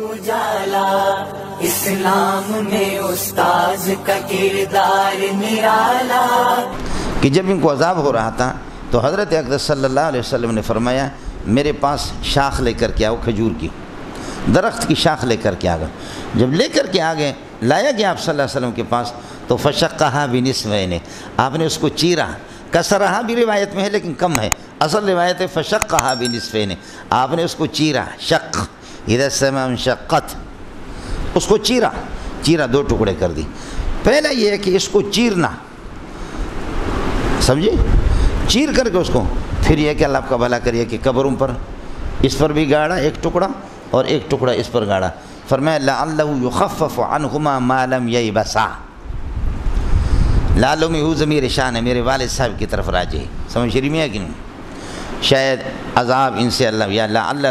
اجالا اسلام میں استاذ کا کردار نرالا۔ کہ جب ان کو عذاب ہو رہا تھا تو حضرت اقدس صلی اللہ علیہ وسلم نے فرمایا میرے پاس شاخ لے کر کے آؤ، کھجور کی درخت کی شاخ لے کر کے آ گئے۔ جب لے کر کے آگے لایا گیا آپ صلی اللہ علیہ وسلم کے پاس تو فشقھا بنصفین، آپ نے اس کو چیرا۔ کسرھا بھی روایت میں ہے لیکن کم ہے، اصل روایت ہے فشقھا بنصفین، آپ نے اس کو چیرا۔ شق اذا السماء انشقت، اس کو چیرا دو ٹکڑے کر دی۔ پہلا یہ ہے کہ اس کو چیرنا، سمجھے، چیر کر کے اس کو، پھر یہ کہ اللہ آپ کا بھلا کریے کہ قبروں پر اس پر بھی گاڑا ایک ٹکڑا اور ایک ٹکڑا اس پر گاڑا۔ فرمایا لعلہ یخفف عنہما ما لم یبسا، لعلہ میں ہو ضمیر شان ہے، میرے والد صاحب کی طرف راجع ہے، سمجھ رہی میں ہے کہ نہیں؟ شاید عذاب ان سے اللہ یا لعل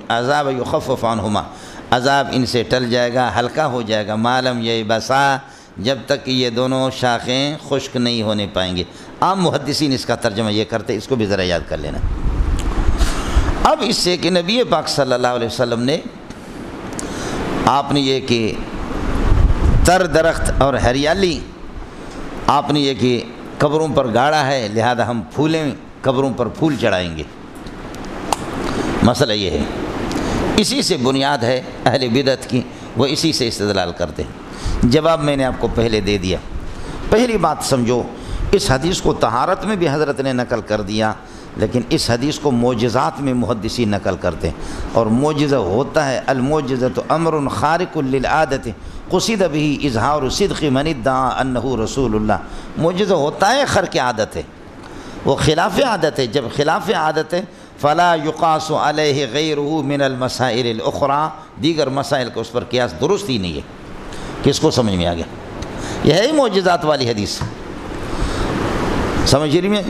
عذاب یخفف عنہما، عذاب ان سے ٹل جائے گا، ہلکا ہو جائے گا، ما لم یبسا، جب تک یہ دونوں شاخیں خشک نہیں ہونے پائیں گے۔ عام محدثین اس کا ترجمہ یہ کرتے، اس کو بھی ذرا یاد کر لینا۔ اب اس سے کہ نبی پاک صلی اللہ علیہ وسلم نے آپ نے یہ کہ تر درخت اور ہریالی آپ نے یہ کہ قبروں پر گاڑا ہے، لہذا ہم پھولیں قبروں پر پھول چڑھائیں گے۔ مسئلہ یہ ہے، اسی سے بنیاد ہے اہل بدعت کی، وہ اسی سے استدلال کرتے ہیں۔ جواب میں نے آپ کو پہلے دے دیا۔ پہلی بات سمجھو، اس حدیث کو طہارت میں بھی حضرت نے نقل کر دیا، لیکن اس حدیث کو معجزات میں محدثین نقل کرتے ہیں، اور معجزہ ہوتا ہے المعجزۃ امر خارق للعادۃ قصد به اظہار صدق من ادعى انہ رسول اللہ۔ معجزہ ہوتا ہے خرق عادت ہے، وہ خلاف عادت ہے، جب خلاف عادت ہے فلا یقاس علیہ غیرہ من المسائل الاخرى، دیگر مسائل کا اس پر قیاس درست ہی نہیں ہے۔ کس کو سمجھ میں آ گیا؟ یہ ہے معجزات والی حدیث، سمجھ رہی میں؟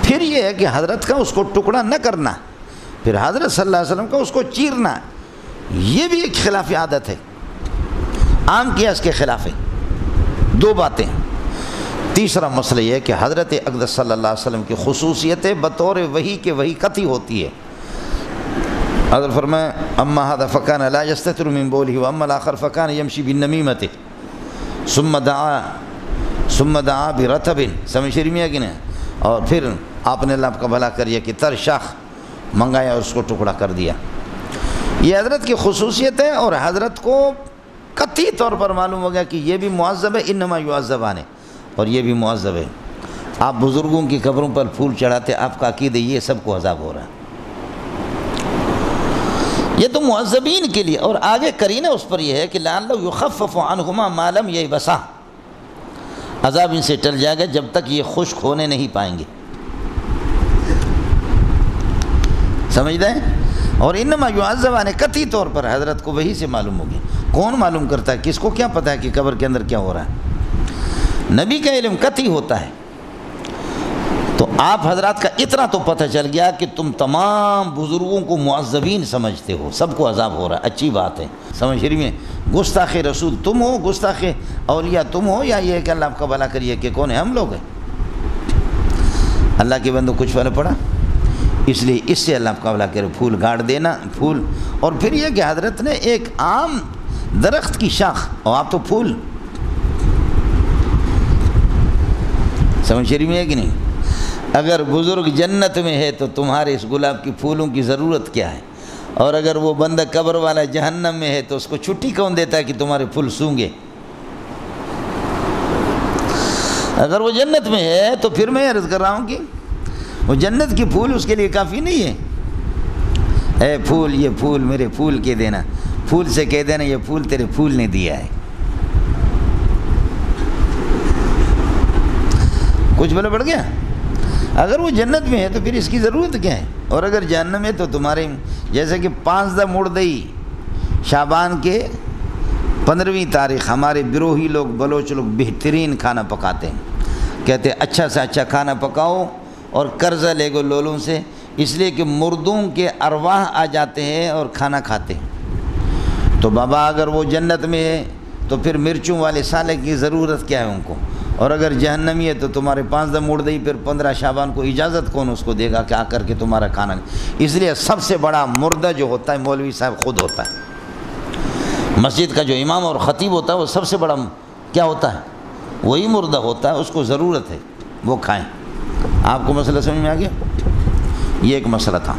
پھر یہ ہے کہ حضرت کا اس کو ٹکڑا نہ کرنا، پھر حضرت صلی اللہ علیہ وسلم کا اس کو چیرنا، یہ بھی ایک خلاف عادت ہے، عام قیاس کے خلاف ہے۔ دو باتیں۔ تیسرا مسئلہ یہ ہے کہ حضرت اقدس صلی اللہ علیہ وسلم کی خصوصیت بطور وحی کے وحی قطعی ہوتی ہے۔ حضرت فرمایا اما هذا فكان لا يستتر من بوله واما الاخر فكان يمشي بالنميمه ثم دعا برطب، سمجھ رہی ہیں کہ نہیں؟ اور پھر آپ نے اللہ کا بھلا کریے کہ تر شاخ منگایا اور اس کو ٹکڑا کر دیا۔ یہ حضرت کی خصوصیت ہے، اور حضرت کو قطعی طور پر معلوم ہو گیا کہ یہ بھی معذب ہے، انما یعذبان، اور یہ بھی معذب ہے۔ آپ بزرگوں کی قبروں پر پھول چڑھاتے، آپ کا عقیدہ یہ سب کو عذاب ہو رہا ہے، یہ تو معذبین کے لیے۔ اور آگے کرینہ اس پر یہ ہے کہ لعلہ یخفف عنہما ما لم یبسا، عذاب ان سے ٹل جائے گا جب تک یہ خشک ہونے نہیں پائیں گے، سمجھ رہے ہیں؟ اور انما یعذبان قطعی طور پر حضرت کو وہی سے معلوم ہوگی۔ کون معلوم کرتا ہے؟ کس کو کیا پتہ ہے کہ قبر کے اندر کیا ہو رہا ہے؟ نبی کا علم قطعی ہوتا ہے۔ تو آپ حضرات کا اتنا تو پتہ چل گیا کہ تم تمام بزرگوں کو معذبین سمجھتے ہو، سب کو عذاب ہو رہا ہے، اچھی بات ہے، سمجھ رہی میں؟ گستاخ رسول تم ہو، گستاخ اولیاء تم ہو، یا یہ ہے کہ اللہ آپ کا بھلا کریے کہ کون ہے؟ ہم لوگ ہیں۔ اللہ کے بندوں کچھ فرق پڑا؟ اس لیے اس سے اللہ آپ کا بھلا کرے، پھول گاڑ دینا، پھول۔ اور پھر یہ کہ حضرت نے ایک عام درخت کی شاخ، اور آپ تو پھول، سمجھ رہی میں ہے کہ نہیں؟ اگر بزرگ جنت میں ہے تو تمہارے اس گلاب کی پھولوں کی ضرورت کیا ہے؟ اور اگر وہ بندہ قبر والا جہنم میں ہے تو اس کو چھٹی کون دیتا ہے کہ تمہارے پھول سونگے؟ اگر وہ جنت میں ہے تو پھر میں عرض کر رہا ہوں کہ وہ جنت کی پھول اس کے لیے کافی نہیں ہے۔ اے پھول، یہ پھول میرے پھول کے دینا، پھول سے کہہ دینا یہ پھول تیرے پھول نے دیا ہے۔ کچھ بلا پڑ گیا؟ اگر وہ جنت میں ہے تو پھر اس کی ضرورت کیا ہے؟ اور اگر جہنم ہے تو تمہارے جیسے کہ 15 مردئی شعبان کے 15ویں تاریخ ہمارے بروہی لوگ، بلوچ لوگ بہترین کھانا پکاتے ہیں، کہتے ہیں اچھا سے اچھا کھانا پکاؤ اور قرضہ لے گو لولوں سے، اس لیے کہ مردوں کے ارواح آ جاتے ہیں اور کھانا کھاتے ہیں۔ تو بابا اگر وہ جنت میں ہے تو پھر مرچوں والے سالے کی ضرورت کیا ہے ان کو؟ اور اگر جہنمی ہے تو تمہارے 15 مردئی پھر 15 شعبان کو اجازت کون اس کو دے گا کہ آ کر کے تمہارا کھانا؟ اس لیے سب سے بڑا مردہ جو ہوتا ہے مولوی صاحب خود ہوتا ہے۔ مسجد کا جو امام اور خطیب ہوتا ہے وہ سب سے بڑا کیا ہوتا ہے؟ وہی مردہ ہوتا ہے، اس کو ضرورت ہے وہ کھائیں۔ آپ کو مسئلہ سمجھ میں آ گیا؟ یہ ایک مسئلہ تھا۔